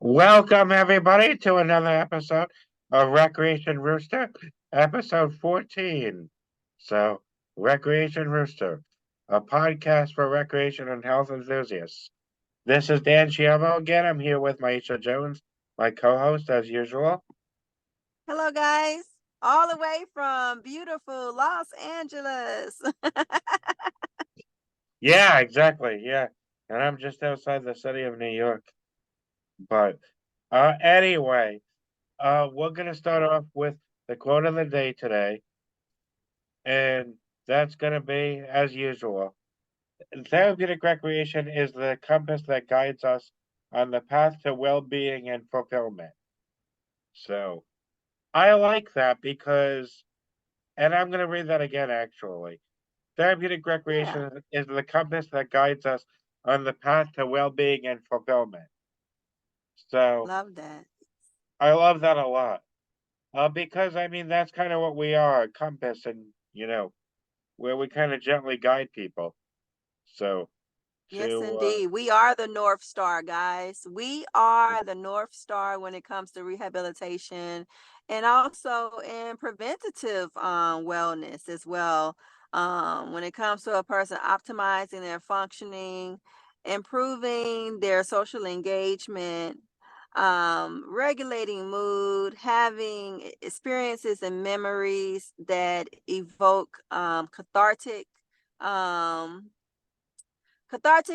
Welcome, everybody, to another episode of Recreation Rooster, episode 14. So, Recreation Rooster, a podcast for recreation and health enthusiasts. This is Dan Chiavo again. I'm here with Maisha Jones, my co host, as usual. Hello, guys, all the way from beautiful Los Angeles. Yeah, exactly. Yeah. And I'm just outside the city of New York. But anyway, we're going to start off with the quote of the day today. And that's going to be, as usual, therapeutic recreation is the compass that guides us on the path to well being and fulfillment. So I like that because, and I'm going to read that again actually. Therapeutic Yeah, recreation is the compass that guides us on the path to well being and fulfillment. So love that. I love that a lot. Because I mean, that's kind of what we are, a compass, and where we kind of gently guide people. So Yes, to indeed. We are the North Star, guys. We are the North Star when it comes to rehabilitation and also in preventative wellness as well. When it comes to a person optimizing their functioning, improving their social engagement, regulating mood, having experiences and memories that evoke um, cathartic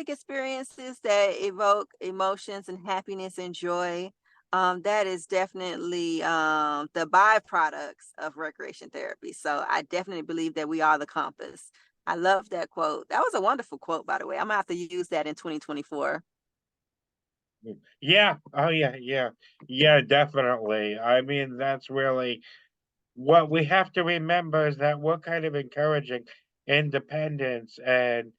experiences that evoke emotions and happiness and joy. That is definitely the byproducts of recreation therapy. So I definitely believe that we are the compass. I love that quote. That was a wonderful quote, by the way. I'm gonna have to use that in 2024. Yeah. Oh, yeah. Yeah. Yeah, definitely. I mean, that's really what we have to remember is that we're kind of encouraging independence and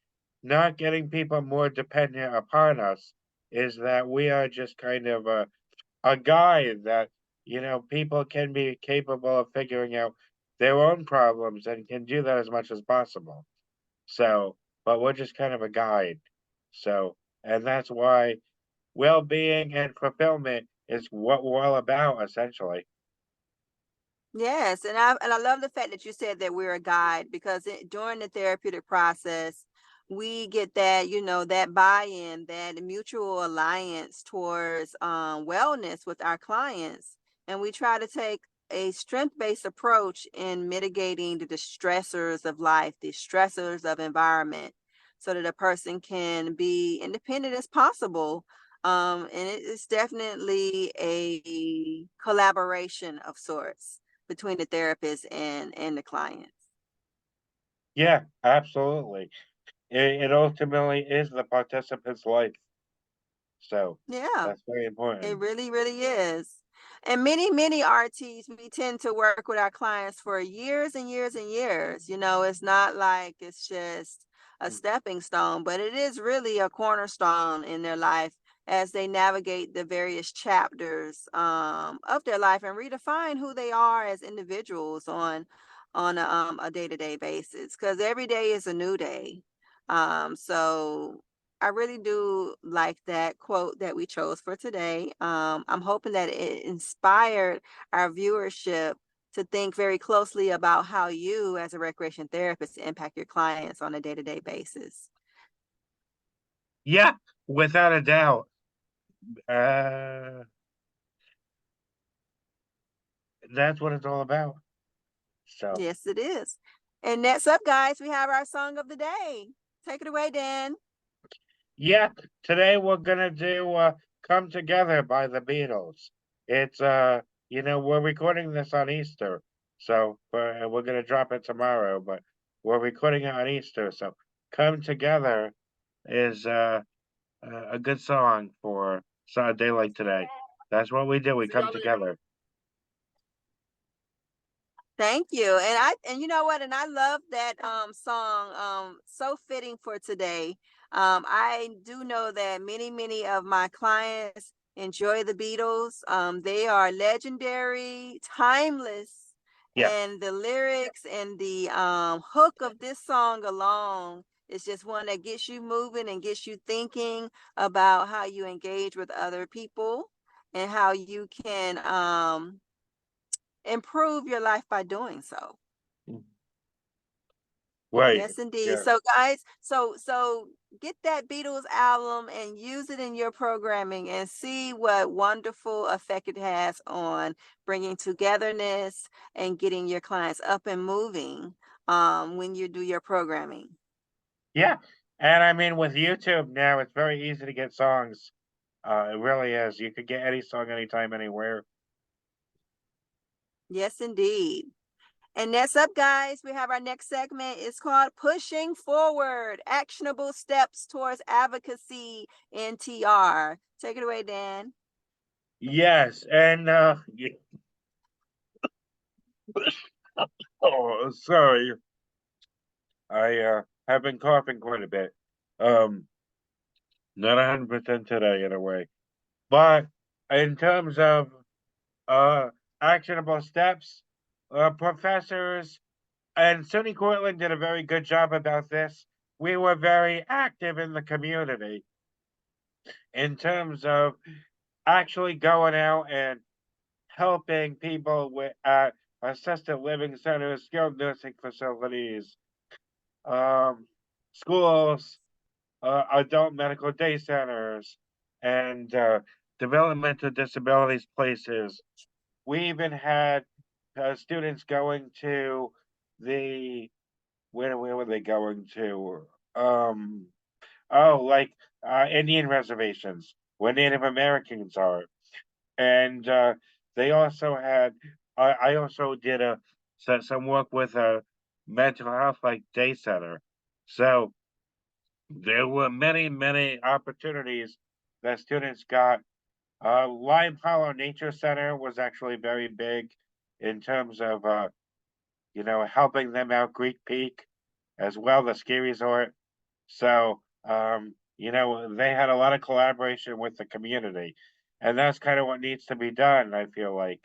not getting people more dependent upon us. Is that we are just kind of a guide that, people can be capable of figuring out their own problems and can do that as much as possible. So, but we're just kind of a guide. So, and that's why well-being and fulfillment is what we're all about, essentially. Yes, and I love the fact that you said that we're a guide because during the therapeutic process, we get that that buy-in, that mutual alliance towards wellness with our clients, and we try to take a strength-based approach in mitigating the stressors of life, the stressors of environment, so that a person can be independent as possible. And it is definitely a collaboration of sorts between the therapist and the clients. Yeah, absolutely. It ultimately is the participant's life. So Yeah, that's very it important. really, really is. And many RTs, we tend to work with our clients for years and years and years. It's not like it's just a Mm. stepping stone, but it is really a cornerstone in their life as they navigate the various chapters of their life and redefine who they are as individuals on a day-to-day basis. Because every day is a new day. So I really do like that quote that we chose for today. I'm hoping that it inspired our viewership to think very closely about how you, as a recreation therapist, impact your clients on a day to day basis. Yeah, without a doubt. Uh, that's what it's all about. So, Yes, it is. And next up, guys, we have our song of the day. Take it away, Dan. yeah, today we're gonna do "Come Together" by the Beatles. It's we're recording this on Easter, so we're gonna drop it tomorrow, but we're recording it on Easter, so "Come Together" is a good song for a day like today. That's what we do. We come together. Thank you. And you know what? And I love that song so fitting for today. I do know that many of my clients enjoy the Beatles. They are legendary, timeless, Yeah. and the lyrics and the hook of this song alone is just one that gets you moving and gets you thinking about how you engage with other people and how you can improve your life by doing so. Right. Yes, indeed. Yeah. So guys, so get that Beatles album and use it in your programming and see what wonderful effect it has on bringing togetherness and getting your clients up and moving when you do your programming. Yeah. And I mean, with YouTube now, it's very easy to get songs. It really is. You could get any song anytime, anywhere. Yes, indeed. And next up, guys, we have our next segment. It's called Pushing Forward, Actionable Steps Towards Advocacy in TR. Take it away, Dan. Yes. And oh, sorry. I have been coughing quite a bit. Um, Not 100% today, in a way. But in terms of uh actionable steps, professors and SUNY Cortland did a very good job about this. We were very active in the community in terms of actually going out and helping people with assisted living centers, skilled nursing facilities, um, schools, adult medical day centers, and developmental disabilities places. We even had students going to the where were they going to? Um, oh, like Indian reservations where Native Americans are, and they also had. I also did some work with a mental health like day center, so there were many opportunities that students got. Lime Hollow Nature Center was actually very big in terms of helping them out Greek Peak as well, the ski resort. So they had a lot of collaboration with the community. And that's kind of what needs to be done, I feel like,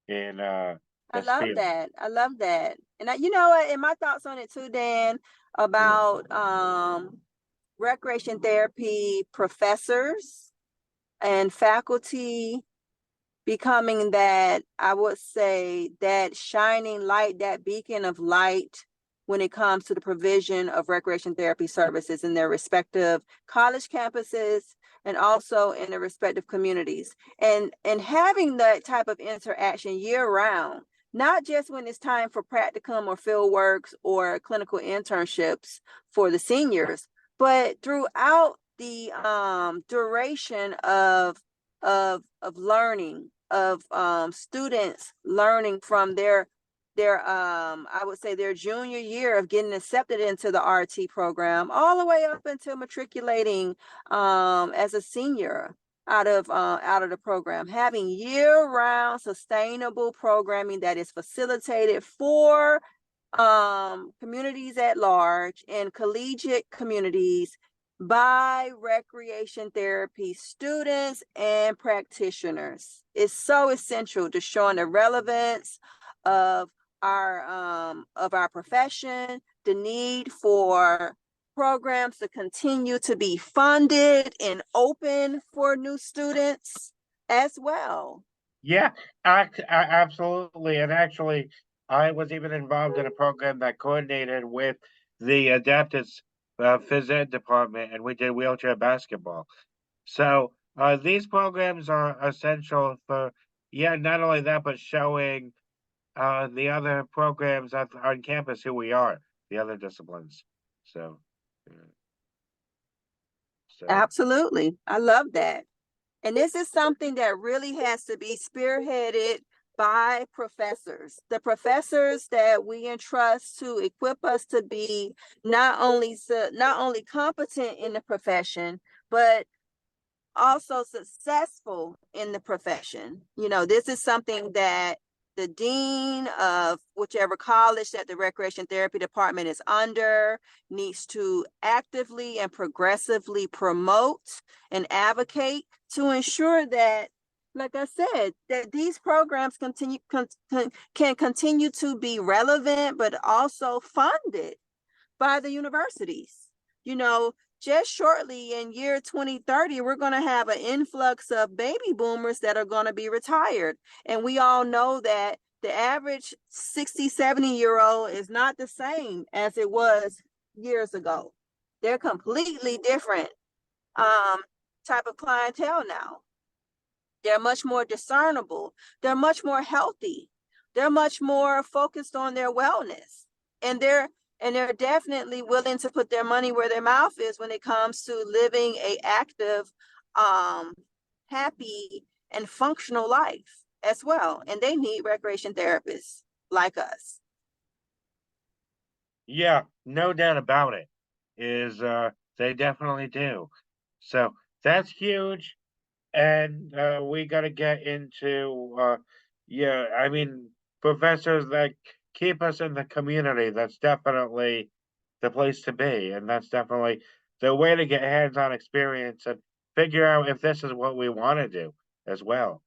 in I this love field. that. I love that. And you know what? And my thoughts on it too, Dan, about recreation therapy professors and faculty becoming that, I would say, that shining light, that beacon of light when it comes to the provision of recreation therapy services in their respective college campuses and also in their respective communities. And having that type of interaction year round, not just when it's time for practicum or field works or clinical internships for the seniors, but throughout the duration of learning, of students learning from their I would say their junior year of getting accepted into the RT program all the way up until matriculating as a senior out of the program, having year-round sustainable programming that is facilitated for communities at large and collegiate communities by recreation therapy students and practitioners. It's so essential to showing the relevance of our profession, the need for programs to continue to be funded and open for new students as well. Yeah, absolutely. And actually, I was even involved in a program that coordinated with the adapted phys ed department, and we did wheelchair basketball. So these programs are essential for, yeah, not only that, but showing the other programs on campus who we are, the other disciplines. So, yeah, so Absolutely. I love that. And this is something that really has to be spearheaded by professors, the professors that we entrust to equip us to be not only competent in the profession, but also successful in the profession. You know, this is something that the dean of whichever college that the recreation therapy department is under needs to actively and progressively promote and advocate to ensure that, like I said, that these programs can continue to be relevant, but also funded by the universities. You know, just shortly in year 2030, we're going to have an influx of baby boomers that are going to be retired. And we all know that the average 60, 70-year-old is not the same as it was years ago. They're completely different type of clientele now. They're much more discernible. They're much more healthy. They're much more focused on their wellness. And they're definitely willing to put their money where their mouth is when it comes to living a active, happy, and functional life as well. And they need recreation therapists like us. Yeah, no doubt about it. Is they definitely do. So that's huge. And we got to get into yeah, I mean, professors that keep us in the community. That's definitely the place to be, and that's definitely the way to get hands-on experience and figure out if this is what we want to do as well.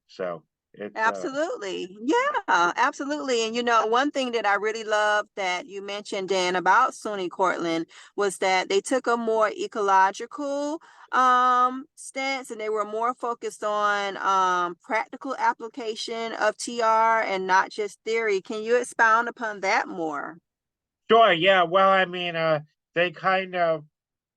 So it's Absolutely. Yeah, absolutely. And one thing that I really love that you mentioned, Dan, about SUNY Cortland was that they took a more ecological stance, and they were more focused on practical application of TR and not just theory. Can you expound upon that more? sure. Yeah. Well, I mean, they kind of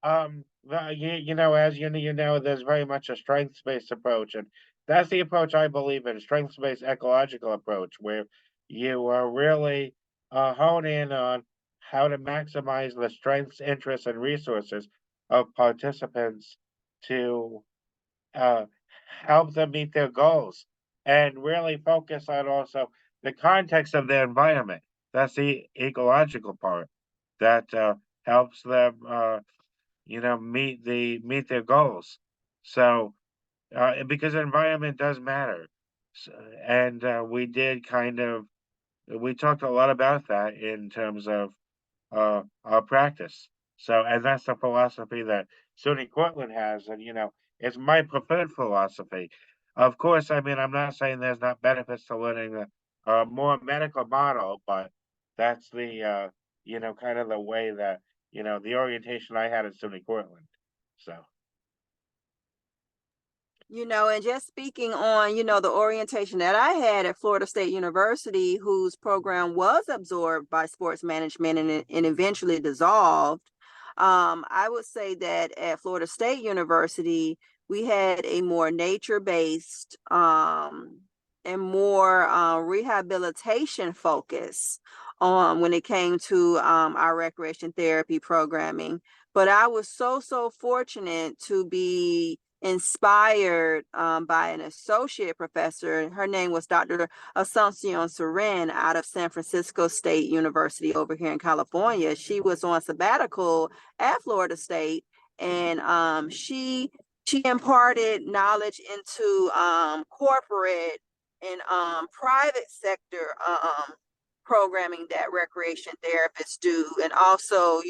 you know, as you know, there's very much a strengths-based approach, and that's the approach I believe in, strengths-based ecological approach, where you really hone in on how to maximize the strengths, interests, and resources of participants to uh, help them meet their goals, and really focus on also the context of their environment. That's the ecological part that helps them. Meet their goals. So because environment does matter. And we did kind of we talked a lot about that in terms of our practice. So, and that's the philosophy that SUNY Cortland has, and it's my preferred philosophy. Of course, I mean, I'm not saying there's not benefits to learning a more medical model, but that's the kind of the way that the orientation I had at SUNY Cortland. So. And just speaking on, the orientation that I had at Florida State University, whose program was absorbed by sports management and eventually dissolved, I would say that at Florida State University, we had a more nature-based and more rehabilitation focus on when it came to our recreation therapy programming. But I was so fortunate to be inspired by an associate professor. Her name was Dr. Asuncion Seren out of San Francisco State University over here in California. She was on sabbatical at Florida State, and she imparted knowledge into corporate and private sector programming that recreation therapists do, and also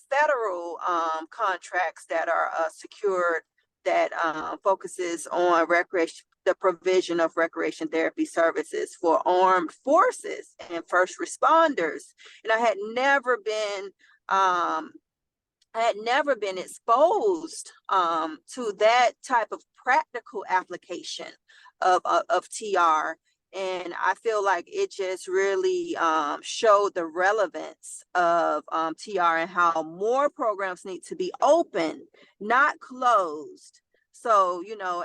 federal contracts that are secured that focuses on recreation, the provision of recreation therapy services for armed forces and first responders. And I had never been exposed to that type of practical application of TR. And I feel like it just really showed the relevance of TR and how more programs need to be open, not closed. So,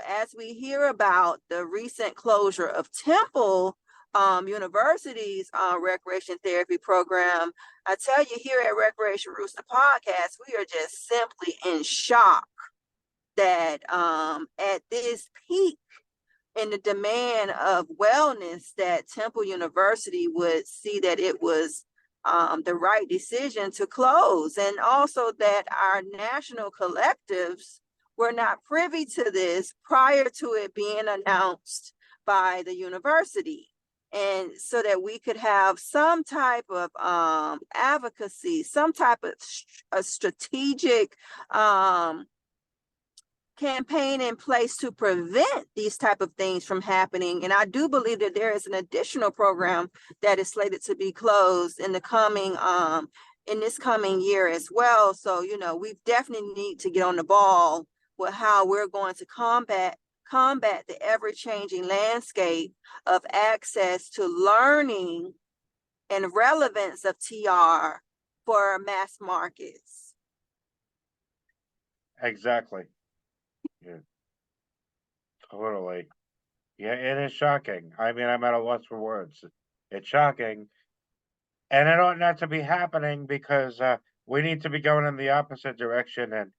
as we hear about the recent closure of Temple University's recreation therapy program, I tell you, here at Recreation Rooster Podcast, we are just simply in shock that at this peak in the demand of wellness, that Temple University would see that it was the right decision to close, and also that our national collectives were not privy to this prior to it being announced by the university. And so that we could have some type of advocacy, some type of a strategic campaign in place to prevent these type of things from happening. And I do believe that there is an additional program that is slated to be closed in the coming in this coming year as well. So, we definitely need to get on the ball with how we're going to combat the ever-changing landscape of access to learning and relevance of TR for mass markets. Exactly. Yeah, totally. Yeah, it is shocking. I mean, I'm at a loss for words. It's shocking, and it ought not to be happening because we need to be going in the opposite direction and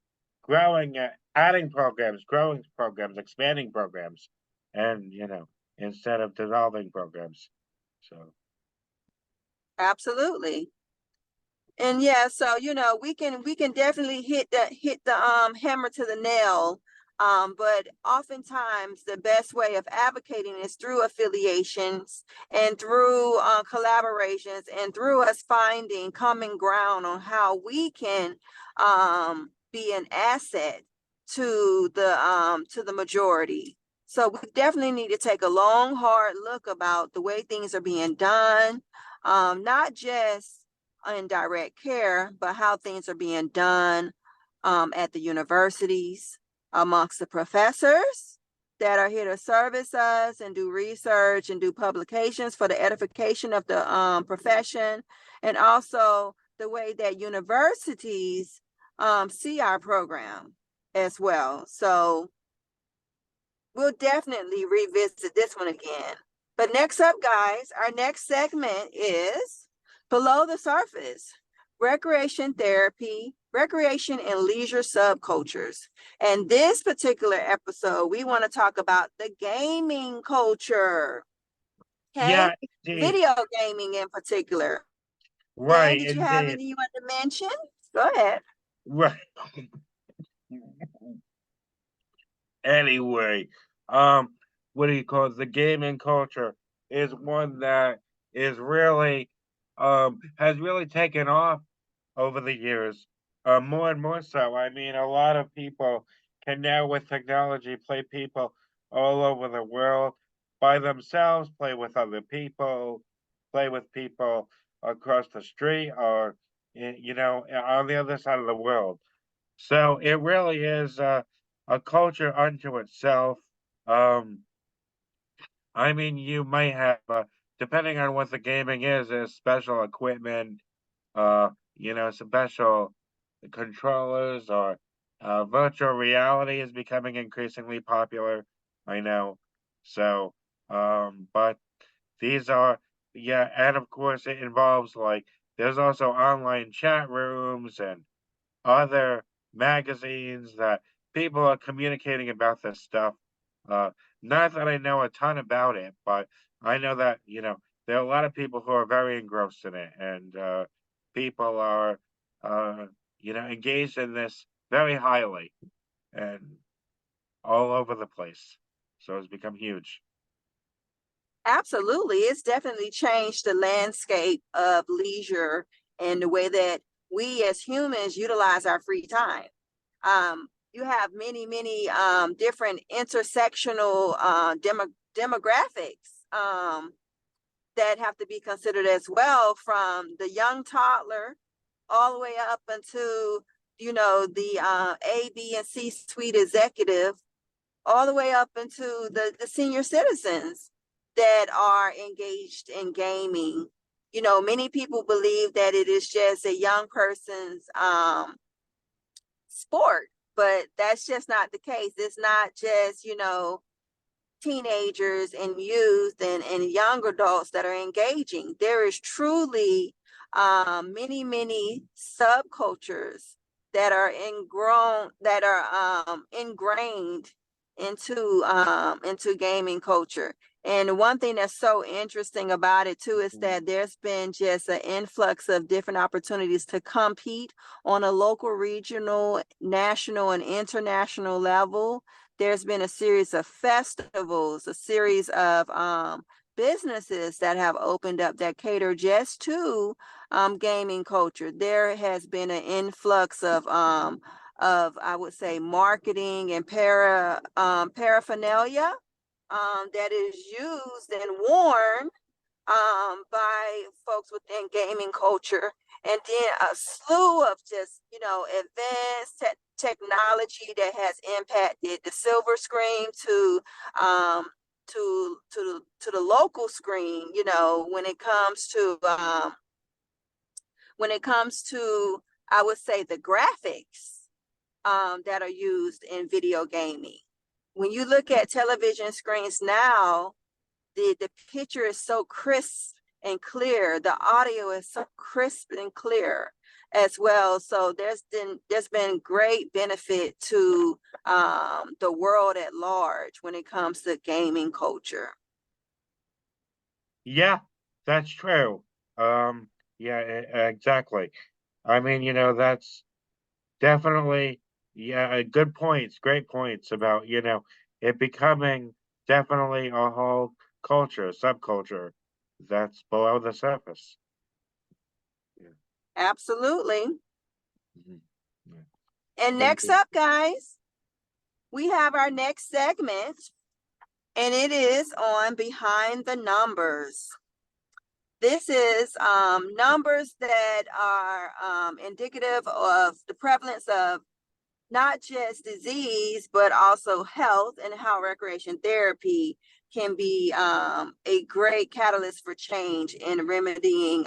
growing, adding programs, growing programs, expanding programs, and instead of dissolving programs. So Absolutely. And yeah, so we can definitely hit the hammer to the nail. But oftentimes the best way of advocating is through affiliations and through collaborations and through us finding common ground on how we can be an asset to the majority. So we definitely need to take a long, hard look about the way things are being done, not just in direct care, but how things are being done at the universities, amongst the professors that are here to service us and do research and do publications for the edification of the profession, and also the way that universities see our program as well. So we'll definitely revisit this one again. But next up, guys, our next segment is Below the Surface, Recreation Therapy, Recreation and Leisure Subcultures. And this particular episode, we want to talk about the gaming culture. Okay? yeah, indeed, Video gaming in particular. Dan, right, did you have indeed, any you want to mention? Go ahead. right. Anyway, um, what do you call it? The gaming culture is one that is really, has really taken off over the years, more and more so. I mean, a lot of people can now, with technology, play people all over the world by themselves, play with other people, play with people across the street or, on the other side of the world. So it really is a culture unto itself. Um, I mean, you might have, depending on what the gaming is, there's special equipment, special controllers, or virtual reality is becoming increasingly popular. I know. So, but these are, yeah, and of course it involves, like, there's also online chat rooms and other magazines that people are communicating about this stuff. Uh, Not that I know a ton about it, but I know that, there are a lot of people who are very engrossed in it, and people are, uh, engaged in this very highly and all over the place. So it's become huge. Absolutely. It's definitely changed the landscape of leisure and the way that we as humans utilize our free time. You have many, many different intersectional demographics that have to be considered as well, from the young toddler all the way up into, the A, B, and C suite executive, all the way up into the senior citizens that are engaged in gaming. Many people believe that it is just a young person's sport, but that's just not the case. It's not just, teenagers and youth and young adults that are engaging. There is truly many, many subcultures that are ingrained into gaming culture. And one thing that's so interesting about it too is Mm. that there's been just an influx of different opportunities to compete on a local, regional, national, and international level. There's been a series of festivals, a series of businesses that have opened up that cater just to gaming culture. There has been an influx of, I would say, marketing and paraphernalia that is used and worn by folks within gaming culture. and then a slew of just, advanced technology that has impacted the silver screen um, to the local screen, when it comes to, I would say, the graphics that are used in video gaming. When you look at television screens now, the picture is so crisp and clear. The audio is so crisp and clear as well. So there's been great benefit to the world at large when it comes to gaming culture. Yeah, that's true. Yeah, exactly. I mean, that's definitely, yeah, good points, great points about, it becoming definitely a whole culture, subculture that's below the surface. Yeah. Absolutely. Mhm. Yeah. And next Indeed. up, guys, we have our next segment, and it is on Behind the Numbers. This is numbers that are indicative of the prevalence of not just disease, but also health, and how recreation therapy can be a great catalyst for change in remedying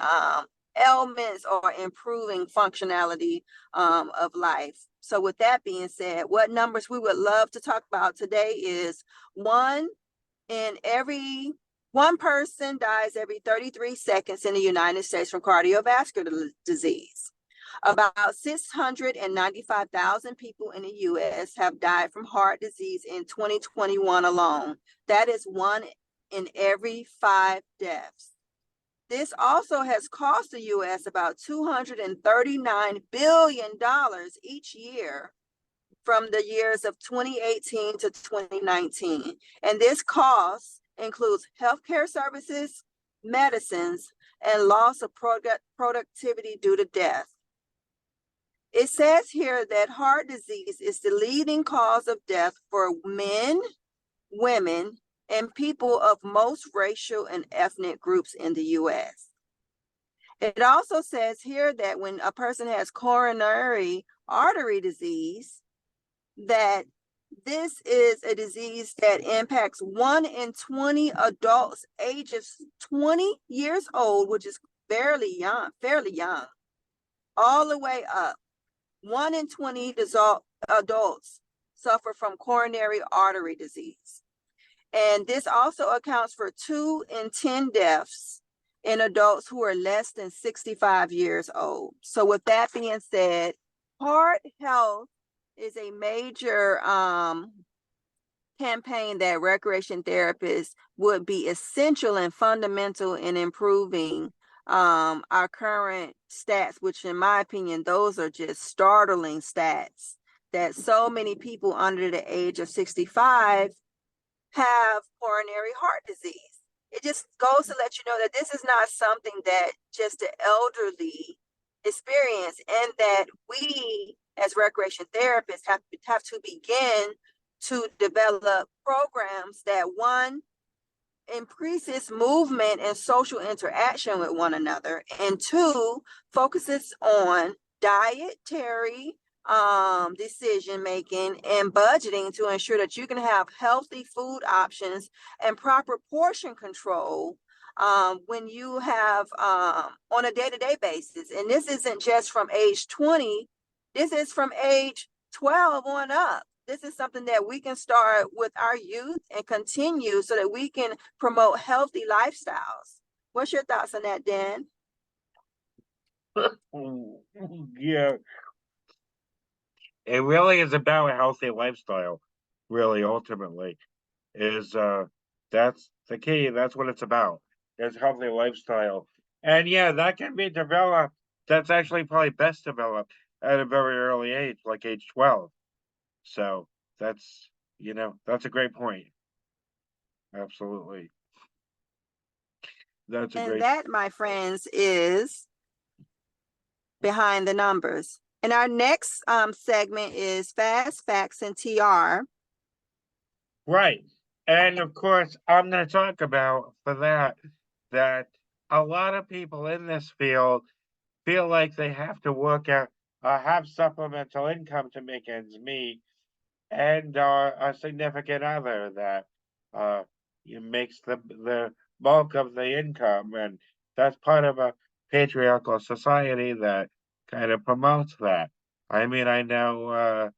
ailments or improving functionality of life. So, with that being said, what numbers we would love to talk about today is one in every one person dies every 33 seconds in the United States from cardiovascular disease. About 695,000 people in the US have died from heart disease in 2021 alone. That is one in every 5 deaths. This also has cost the US about $239 billion each year from the years of 2018 to 2019. And this cost includes healthcare services, medicines, and loss of productivity due to death. It says here that heart disease is the leading cause of death for men, women, and people of most racial and ethnic groups in the US. It also says here that when a person has coronary artery disease, that this is a disease that impacts 1 in 20 adults ages 20 years old, which is fairly young, all the way up. 1 in 20 adults suffer from coronary artery disease. And this also accounts for 2 in 10 deaths in adults who are less than 65 years old. So, with that being said, heart health is a major campaign that recreation therapists would be essential and fundamental in improving our current stats, which in my opinion, those are just startling stats, that so many people under the age of 65 have coronary heart disease. It just goes to let you know that this is not something that just the elderly experience, and that we as recreation therapists have to begin to develop programs that, one, increases movement and social interaction with one another, and two, focuses on dietary decision making and budgeting to ensure that you can have healthy food options and proper portion control when you have on a day-to-day basis. And this isn't just from age 20, this is from age 12 on up. This is something that we can start with our youth and continue so that we can promote healthy lifestyles. What's your thoughts on that, Dan? Yeah, it really is about a healthy lifestyle, really, ultimately. Is That's the key. That's what it's about. Is healthy lifestyle. And yeah, that can be developed. That's actually probably best developed at a very early age, like age 12. So that's that's a great point. Absolutely. That's a And great that, my friends, is Behind the Numbers. And our next segment is Fast Facts and TR. right. And of course, I'm going to talk about for that a lot of people in this field feel like they have to work out, have supplemental income to make ends meet, and a significant other that uh, makes the bulk of the income, and that's part of a patriarchal society that kind of promotes that. I mean, I know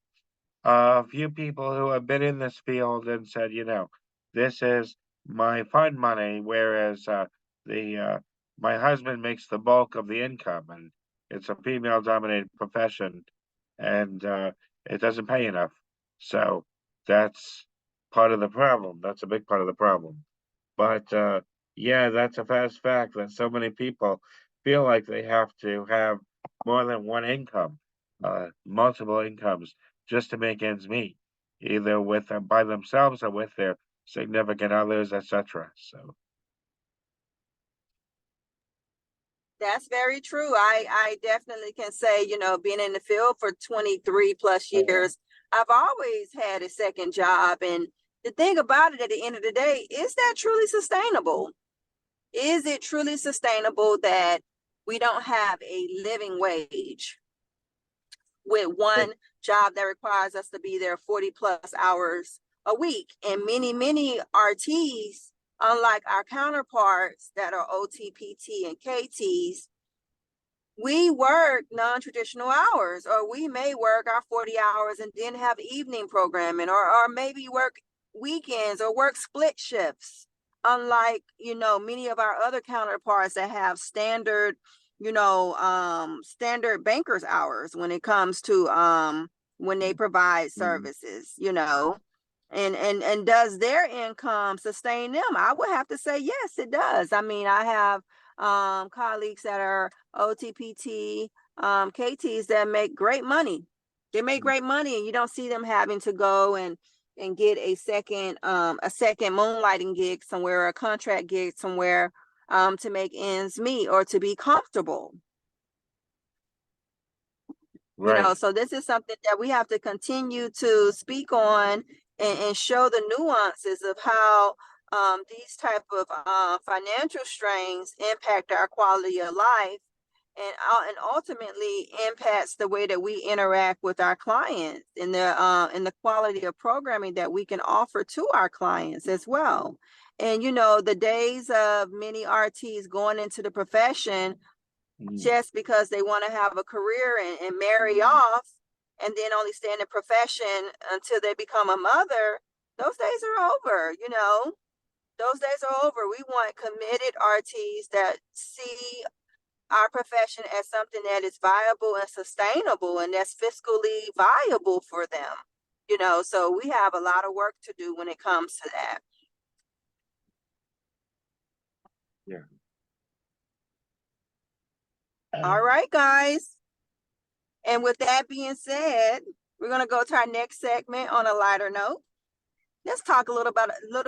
a few people who have been in this field and said, this is my fun money, whereas the my husband makes the bulk of the income, and it's a female-dominated profession, and it doesn't pay enough. So that's part of the problem. That's a big part of the problem. But yeah, that's a fast fact that so many people feel like they have to have more than one income, multiple incomes, just to make ends meet, either with by themselves or with their significant others, etc. So That's very true. I definitely can say, being in the field for 23 plus years, I've always had a second job. And the thing about it at the end of the day, is that truly sustainable? Is it truly sustainable that we don't have a living wage with one job that requires us to be there 40 plus hours a week? And many RTs, unlike our counterparts that are OTPT and KTs, we work non-traditional hours, or we may work our 40 hours and then have evening programming, or maybe work weekends or work split shifts, unlike many of our other counterparts that have standard standard bankers hours when it comes to when they provide services, and does their income sustain them? I would have to say yes, it does. I mean, I have colleagues that are OTPT, KTs that make great money. They make great money, and you don't see them having to go and get a second moonlighting gig somewhere, or a contract gig somewhere, to make ends meet or to be comfortable. right. So this is something that we have to continue to speak on, and show the nuances of how these type of financial strains impact our quality of life, and ultimately impacts the way that we interact with our clients, and the quality of programming that we can offer to our clients as well. And the days of many RTs going into the profession just because they want to have a career and marry off, and then only stay in the profession until they become a mother, those days are over. Those days are over. We want committed RTs that see our profession as something that is viable and sustainable, and that's fiscally viable for them. So we have a lot of work to do when it comes to that. Yeah. All right, guys. And with that being said, we're going to go to our next segment on a lighter note. Let's talk a little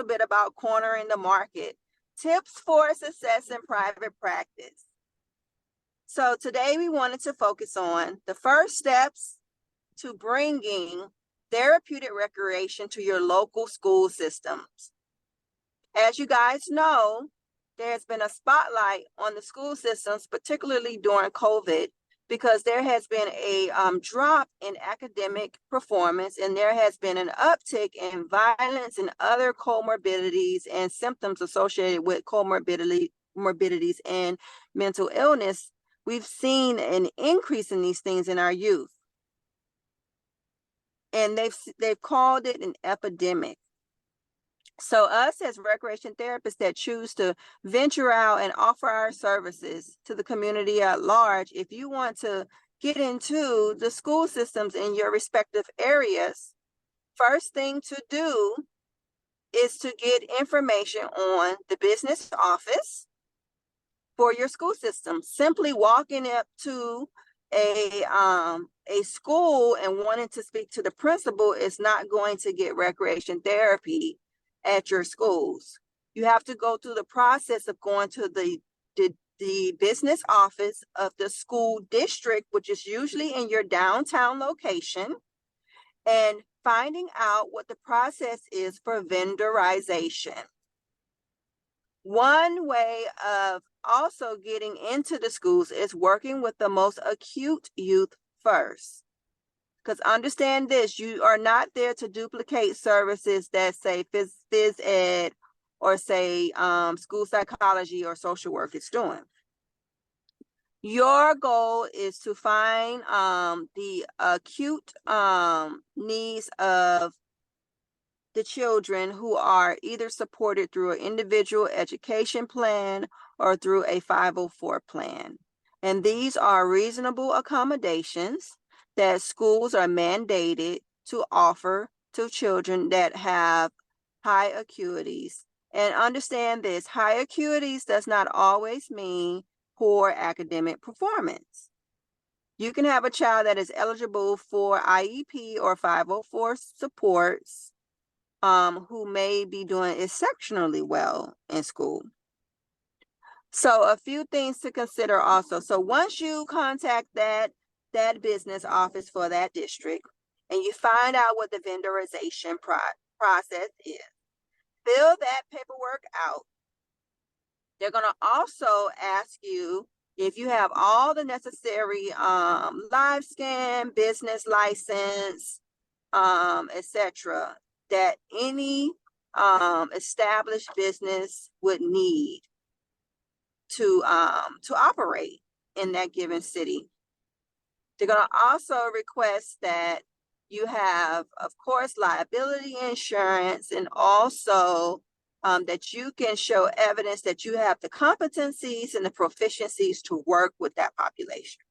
bit about cornering the market. Tips for success in private practice. So today we wanted to focus on the first steps to bringing therapeutic recreation to your local school systems. As you guys know, there's been a spotlight on the school systems, particularly during COVID, because there has been a drop in academic performance, and there has been an uptick in violence and other comorbidities and symptoms associated with morbidities and mental illness. We've seen an increase in these things in our youth, and they've called it an epidemic. So us as recreation therapists that choose to venture out and offer our services to the community at large, if you want to get into the school systems in your respective areas, first thing to do is to get information on the business office for your school system. Simply walking up to a school and wanting to speak to the principal is not going to get recreation therapy at your schools. You have to go through the process of going to the business office of the school district, which is usually in your downtown location, and finding out what the process is for vendorization. One way of also getting into the schools is working with the most acute youth first. Because understand this, you are not there to duplicate services that say phys ed or say school psychology or social work is doing. Your goal is to find the acute needs of the children who are either supported through an individual education plan or through a 504 plan. And these are reasonable accommodations that schools are mandated to offer to children that have high acuities. And understand this, high acuities does not always mean poor academic performance. You can have a child that is eligible for IEP or 504 supports who may be doing exceptionally well in school. So a few things to consider also. So once you contact that business office for that district and you find out what the vendorization process is, fill that paperwork out. They're going to also ask you if you have all the necessary live scan, business license, etc., that any established business would need to operate in that given city. They're going to also request that you have, of course, liability insurance, and also that you can show evidence that you have the competencies and the proficiencies to work with that population.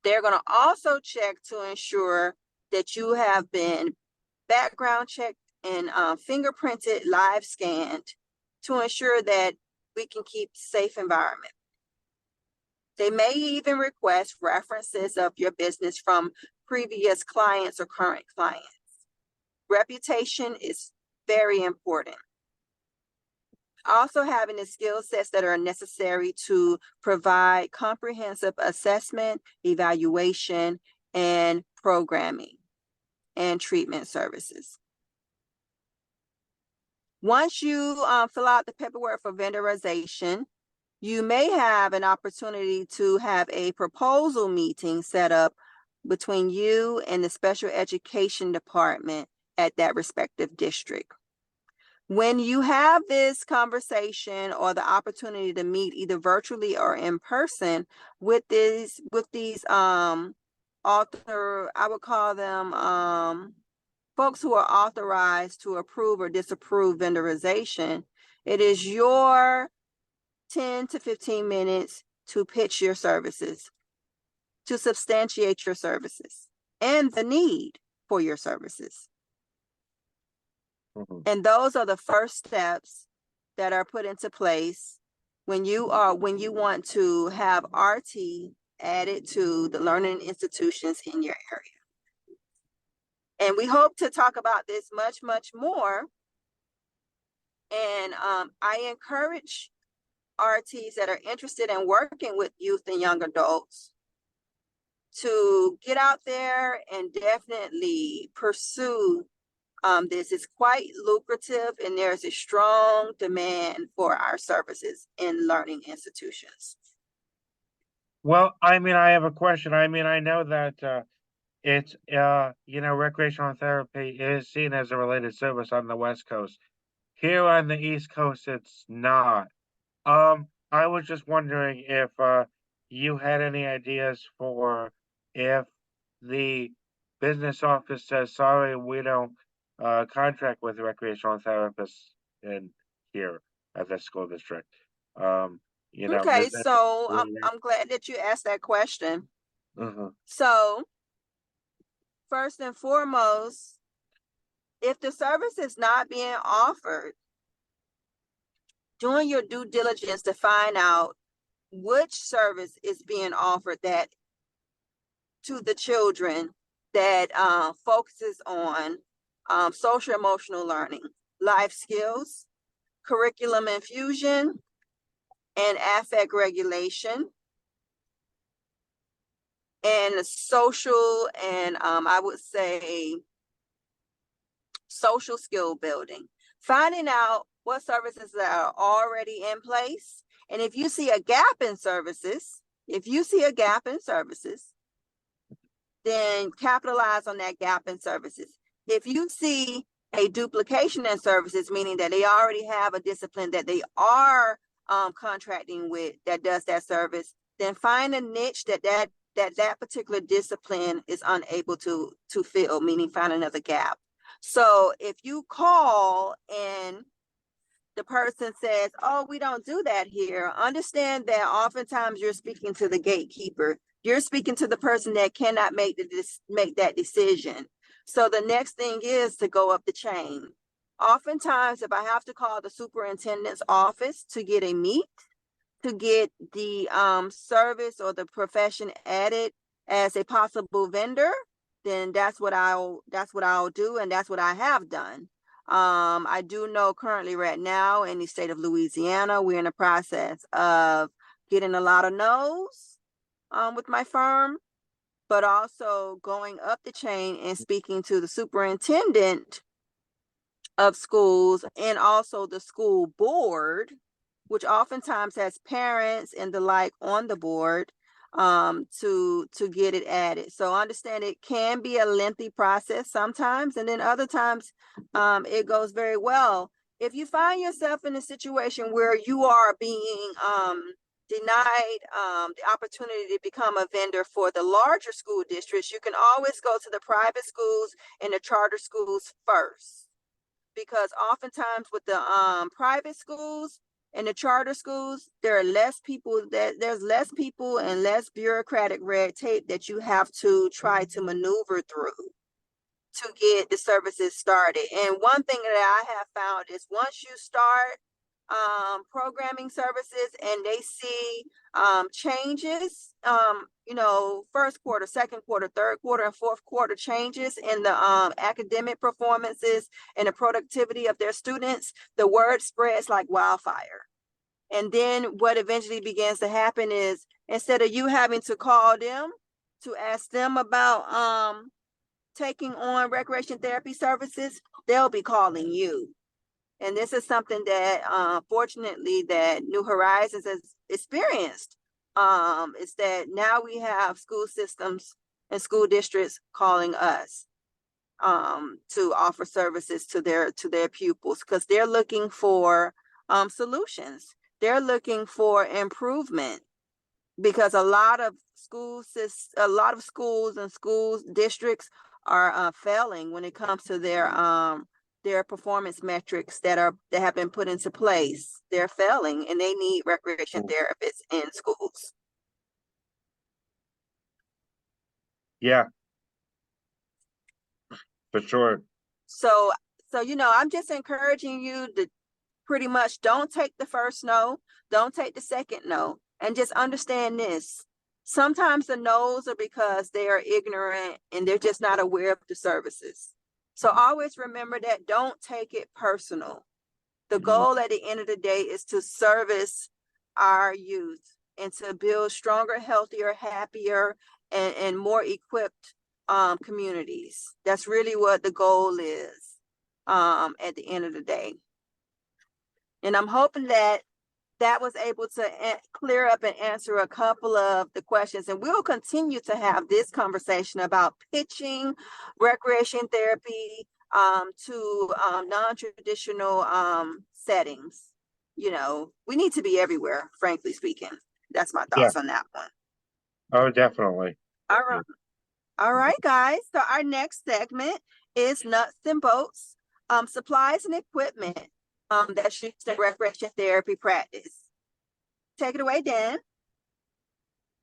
They're going to also check to ensure that you have been background checked and fingerprinted, live scanned to ensure that we can keep safe environment. They may even request references of your business from previous clients or current clients. Reputation is very important. Also having the skill sets that are necessary to provide comprehensive assessment, evaluation, and programming and treatment services. Once you fill out the paperwork for vendorization, you may have an opportunity to have a proposal meeting set up between you and the special education department at that respective district. When you have this conversation or the opportunity to meet either virtually or in person with these I would call them folks who are authorized to approve or disapprove vendorization, it is your 10 to 15 minutes to pitch your services, to substantiate your services and the need for your services. Mhm. And those are the first steps that are put into place when you want to have RT added to the learning institutions in your area. And we hope to talk about this much, much more. And I encourage RTs that are interested in working with youth and young adults to get out there and definitely pursue this. Is quite lucrative, and there's a strong demand for our services in learning institutions. Well, I mean, I have a question. I mean, I know that it's recreational therapy is seen as a related service on the West Coast. Here on the East Coast, it's not. I was just wondering if you had any ideas for if the business office says, sorry, we don't contract with recreational therapists in here at the school district. Okay, Is that so I'm glad that you asked that question. uh-huh. So first and foremost, if the service is not being offered, doing your due diligence to find out which service is being offered that to the children that focuses on social emotional learning, life skills, curriculum infusion, and affect regulation, and social and I would say social skill building. finding out what services that are already in place. And if you see a gap in services, then capitalize on that gap in services. If you see a duplication in services, meaning that they already have a discipline that they are contracting with that does that service, then find a niche that particular discipline is unable to fill, meaning find another gap. So if you call and the person says, "Oh, we don't do that here," understand that oftentimes you're speaking to the gatekeeper. You're speaking to the person that cannot make that decision. So the next thing is to go up the chain. Oftentimes, if I have to call the superintendent's office to get a meet, to get the service or the profession added as a possible vendor, then that's what I'll do, and that's what I have done. I do know currently right now in the state of Louisiana, we're in the process of getting a lot of no's with my firm, but also going up the chain and speaking to the superintendent of schools and also the school board, which oftentimes has parents and the like on the board to get it added. So understand it can be a lengthy process sometimes, and then other times it goes very well. If you find yourself in a situation where you are being denied the opportunity to become a vendor for the larger school districts, you can always go to the private schools and the charter schools first, because oftentimes with the private schools and the charter schools, there's less people and less bureaucratic red tape that you have to try to maneuver through to get the services started. And one thing that I have found is once you start programming services and they see changes, first quarter, second quarter, third quarter, and fourth quarter changes in the academic performances and the productivity of their students, the word spreads like wildfire. And then what eventually begins to happen is, instead of you having to call them to ask them about taking on recreation therapy services, they'll be calling you. And this is something that fortunately that New Horizons has experienced. Is that now we have school systems and school districts calling us to offer services to their pupils, because they're looking for solutions. They're looking for improvement, because a lot of schools and schools districts are failing when it comes to their performance metrics that have been put into place. They're failing, and they need recreation therapists in schools. Yeah, for sure. So I'm just encouraging you to pretty much don't take the first no, don't take the second no, and just understand this. Sometimes the no's are because they are ignorant and they're just not aware of the services. So always remember that. Don't take it personal. The goal at the end of the day is to service our youth and to build stronger, healthier, happier, and more equipped communities. That's really what the goal is at the end of the day. And I'm hoping that was able to clear up and answer a couple of the questions. And we'll continue to have this conversation about pitching recreation therapy to non-traditional settings. We need to be everywhere, frankly speaking. That's my thoughts on that one. Oh, definitely. All right. All right, guys. So our next segment is nuts and bolts, supplies and equipment that's used in recreation therapy practice. Take it away, Dan.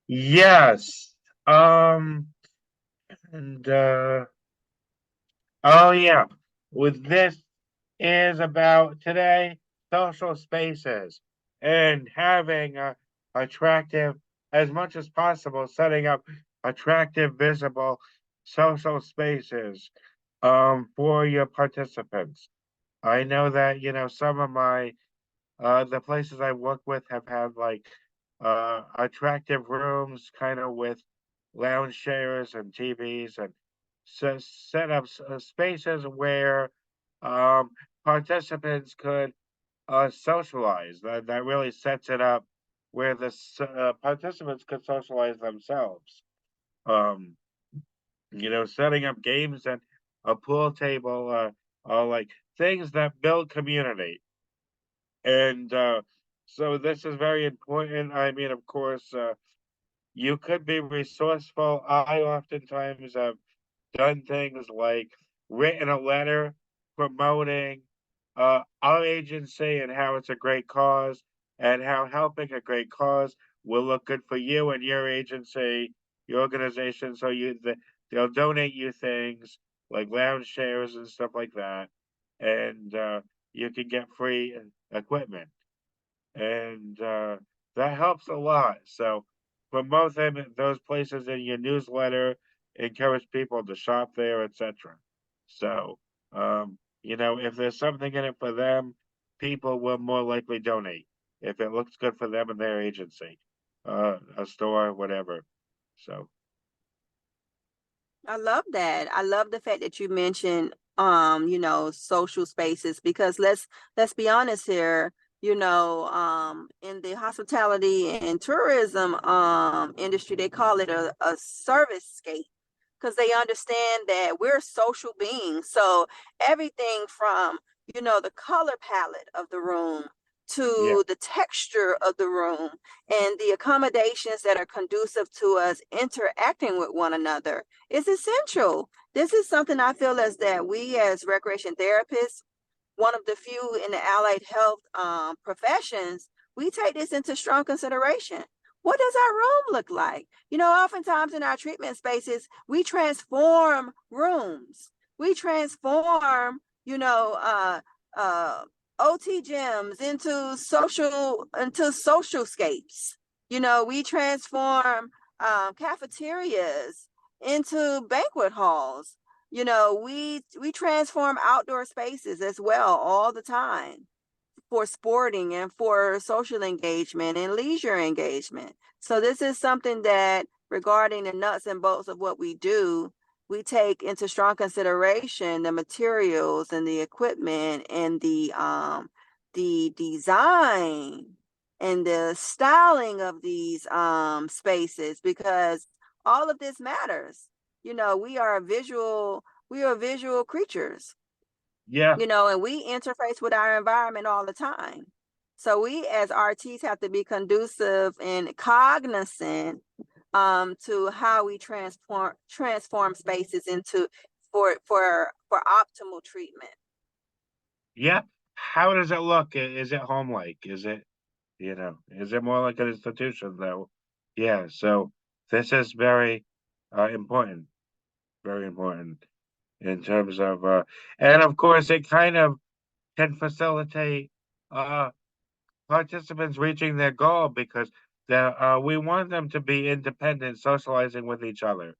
Yes. And oh yeah, with this is about today social spaces and having attractive, as much as possible, setting up attractive, visible social spaces for your participants. I know that some of my the places I work with have had like attractive rooms, kind of with lounge chairs and TVs, and so set up spaces where participants could socialize. That really sets it up where the participants could socialize themselves. Um, setting up games and a pool table, like things that build community. And so this is very important. I mean, of course, you could be resourceful. I oftentimes have done things like written a letter promoting our agency and how it's a great cause and how helping a great cause will look good for you and your agency, your organization. So they'll donate you things like lounge chairs and stuff like that, and you can get free equipment, and that helps a lot. So promote them those places in your newsletter, encourage people to shop there, etc. So if there's something in it for them, people will more likely donate if it looks good for them and their agency, a store, whatever. So I love that. I love the fact that you mentioned social spaces, because let's be honest here, in the hospitality and tourism industry, they call it a service scape, because they understand that we're social beings. So everything from, the color palette of the room yeah, to the texture of the room and the accommodations that are conducive to us interacting with one another is essential. This is something I feel as that we as recreation therapists, one of the few in the allied health professions, we take this into strong consideration. What does our room look like? Oftentimes in our treatment spaces, we transform rooms. We transform, OT gyms into social scapes. We transform cafeterias into banquet halls. We transform outdoor spaces as well all the time for sporting and for social engagement and leisure engagement. So this is something that, regarding the nuts and bolts of what we do, we take into strong consideration the materials and the equipment and the design and the styling of these spaces, because all of this matters. We are visual creatures, yeah, and we interface with our environment all the time. So we as RTs have to be conducive and cognizant to how we transform spaces into for optimal treatment. yeah. How does it look? Is it home like? Is it more like an institution though? Yeah. So this is very important, very important in terms of, and of course, it kind of can facilitate uh, participants reaching their goal because we want them to be independent, socializing with each other.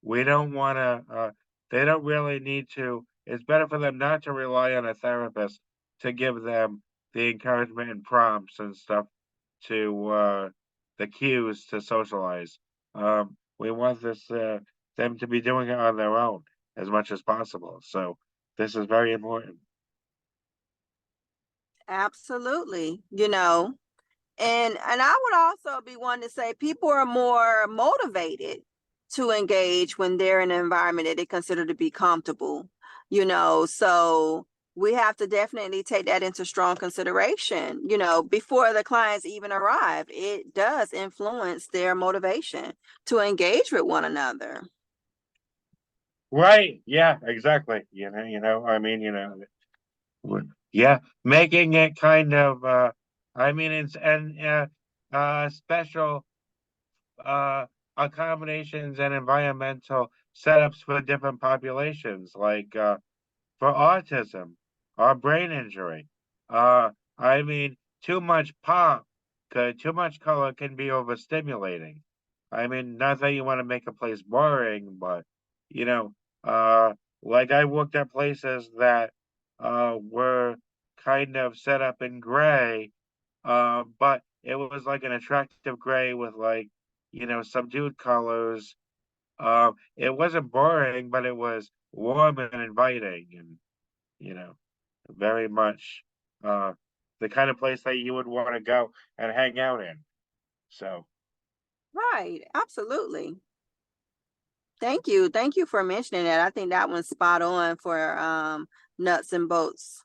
We don't want to, they don't really need to, it's better for them not to rely on a therapist to give them the encouragement and prompts and stuff to the cues to socialize. We want them to be doing it on their own as much as possible. So this is very important. Absolutely. And I would also be one to say people are more motivated to engage when they're in an environment that they consider to be comfortable. So we have to definitely take that into strong consideration. Before the clients even arrive, it does influence their motivation to engage with one another. Right? Yeah, exactly. Yeah, making it kind of I mean it's and special uh accommodations and environmental setups for different populations like for autism or brain injury. Uh I mean too much too much color can be overstimulating. I mean, not that you want to make a place boring, but you know, uh like I worked at places that were kind of set up in gray, but it was like an attractive gray with like, subdued colors. It wasn't boring, but it was warm and inviting, and you know. very much the kind of place that you would want to go and hang out in. So, Right, absolutely. Thank you for mentioning that. I think that one's spot on for nuts and bolts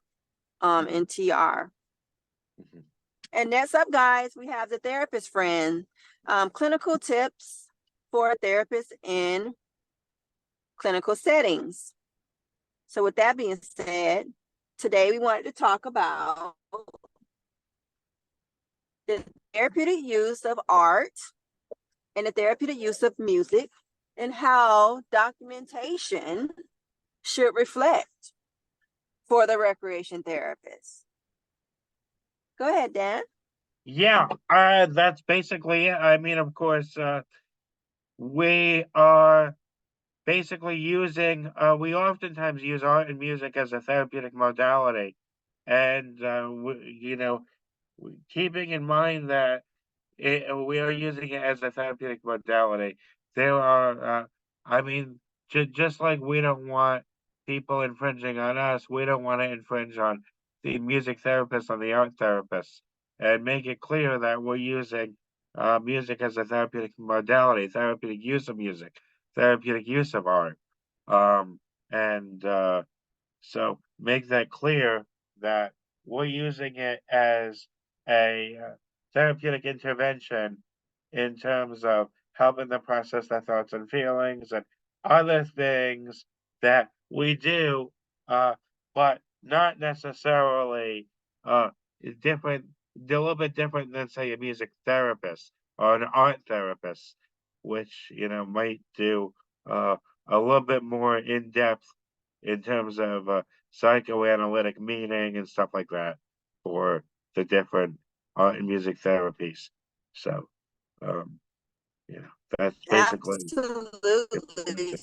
mhm, in TR. mhm. And next up, guys, we have the therapist friend. Clinical tips for therapists in clinical settings. So with that being said, today we wanted to talk about the therapeutic use of art and the therapeutic use of music and how documentation should reflect for the recreation therapist. Go ahead, Dan. Yeah, that's basically it. I mean, of course, we are basically using, we oftentimes use art and music as a therapeutic modality. And, keeping in mind that we are using it as a therapeutic modality. There are, I mean, just like we don't want people infringing on us, we don't want to infringe on the music therapists and the art therapists, and make it clear that we're using music as a therapeutic modality, therapeutic use of music, therapeutic use of art, um, and so make that clear that we're using it as a therapeutic intervention in terms of helping them process their thoughts and feelings and other things that we do, uh, but not necessarily different, a little bit different than, say, a music therapist or an art therapist, which, might do a little bit more in depth in terms of psychoanalytic meaning and stuff like that for the different art and music therapies. So, um, that's basically Absolutely.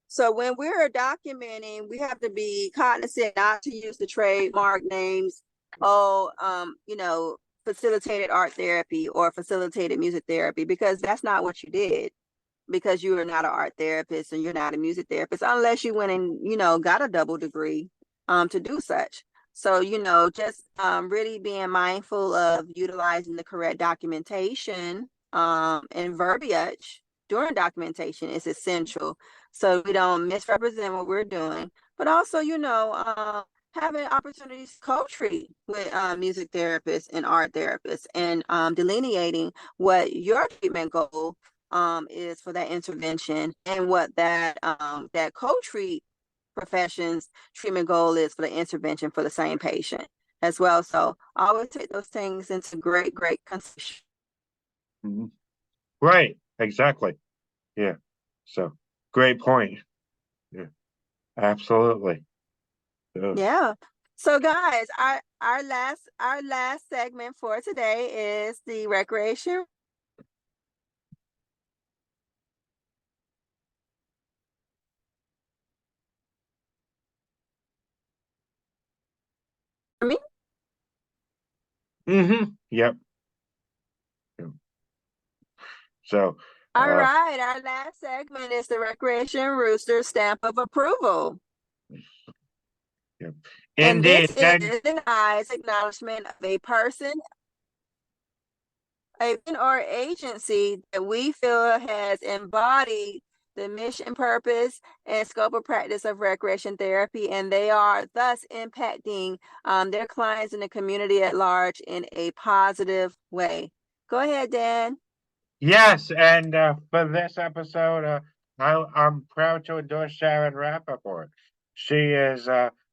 So when we're documenting, we have to be cognizant not to use the trademark names. Oh, facilitated art therapy or facilitated music therapy, because that's not what you did. Because you are not an art therapist and you're not a music therapist unless you went and got a double degree to do such. So just really being mindful of utilizing the correct documentation and verbiage during documentation is essential, so we don't misrepresent what we're doing, but also having opportunities to co-treat with music therapists and art therapists, and delineating what your treatment goal is for that intervention, and what that co-treat profession's treatment goal is for the intervention for the same patient as well. So I always take those things into great consideration. mhm. Right, exactly. Yeah. So great point. Yeah, absolutely. So, Yeah. So guys, our last segment for today is the recreation. yep. Yeah. So, All uh, right, our last segment is the recreation rooster stamp of approval. yeah. And Indeed. this is And an eyes acknowledgement of a person, or agency that we feel has embodied the mission, purpose, and scope of practice of recreation therapy, and they are thus impacting their clients and the community at large in a positive way. Go ahead, Dan. yes, and for this episode, I'm proud to endorse Sharon Rappaport. She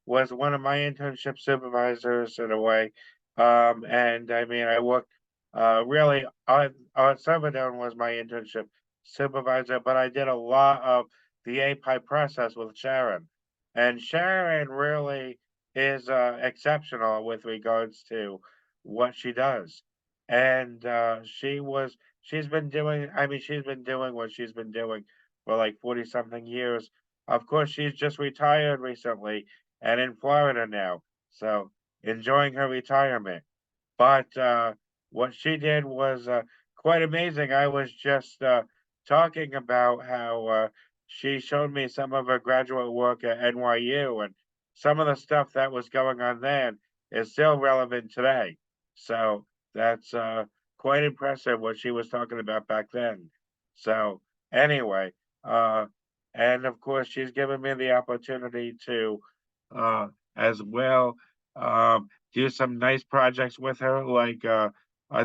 was one of my internship supervisors in a way, and I mean I worked really on Silverdome was my internship supervisor, but I did a lot of the API process with Sharon, and Sharon really is exceptional with regards to what she does, and she's been doing, I mean, she's been doing what she's been doing for like 40 something years. Of course, she's just retired recently and in Florida now. So enjoying her retirement. But what she did was quite amazing. I was just talking about how she showed me some of her graduate work at NYU, and some of the stuff that was going on then is still relevant today. So that's quite impressive what she was talking about back then. So anyway, uh, and of course she's given me the opportunity to uh, as well do some nice projects with her, like a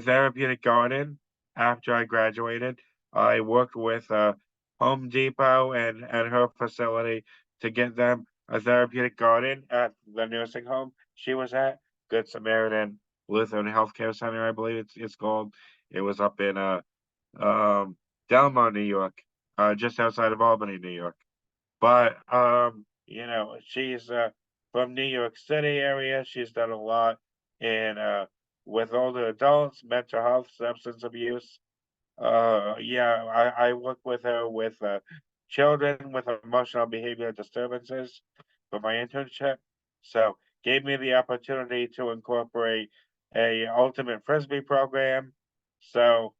therapeutic garden. After I graduated, I worked with Home Depot and her facility to get them a therapeutic garden at the nursing home she was at, Good Samaritan Lutheran Healthcare Center, I believe it's called. It was up in Delmar, New York, just outside of Albany, New York. But she's from New York City area. She's done a lot in with older adults, mental health, substance abuse. Yeah, I work with her with children with emotional behavior disturbances for my internship. So gave me the opportunity to incorporate a ultimate frisbee program. So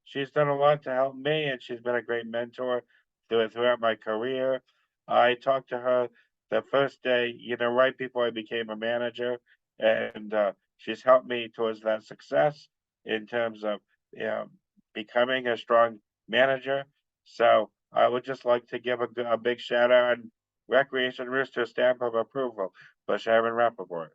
she's done a lot to help me, and she's been a great mentor throughout my career. I talked to her the first day, right before I became a manager, and she's helped me towards that success in terms of um, becoming a strong manager. So I would just like to give a big shout out and Recreation Rooster stamp of approval for Sharon Rappaport.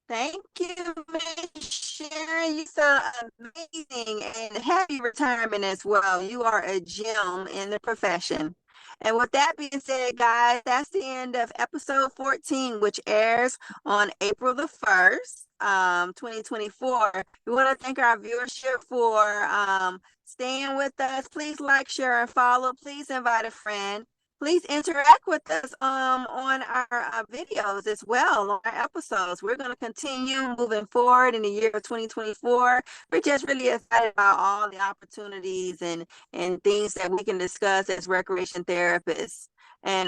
Thank you, Miss Sharon. You sound amazing and happy retirement as well. You are a gem in the profession. And with that being said, guys, that's the end of episode 14, which airs on April the 1st, 2024. We want to thank our viewership for staying with us. Please like, share, and follow. Please invite a friend. Please interact with us on our videos as well, on our episodes. We're going to continue moving forward in the year of 2024. We're just really excited about all the opportunities and things that we can discuss as recreation therapists. And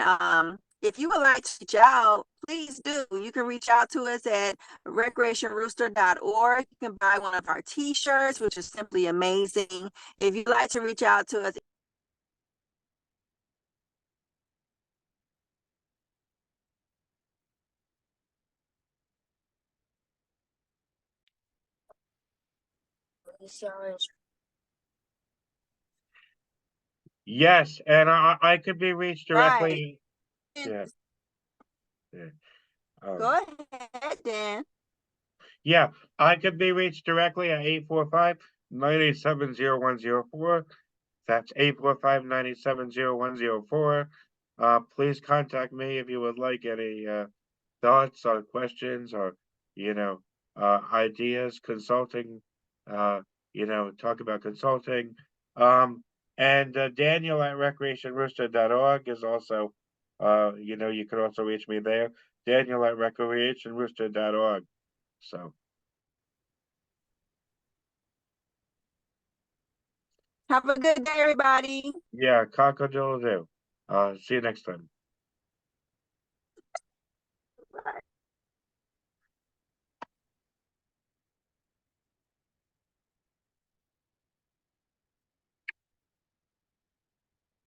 if you would like to reach out, please do. You can reach out to us at recreationrooster.org. You can buy one of our t-shirts, which is simply amazing. If you'd like to reach out to us, Yes, and I could be reached right. directly. Yeah, yeah. Go Um, ahead, Dan. yeah, I could be reached directly at 845-987-0104. That's 845-987-0104. Please contact me if you would like any thoughts or questions or ideas, consulting, talk about consulting. And Daniel at recreationrooster.org is also, you can also reach me there. Daniel at recreationrooster.org. So Have a good day, everybody. yeah, cock-a-doodle-doo. See you next time.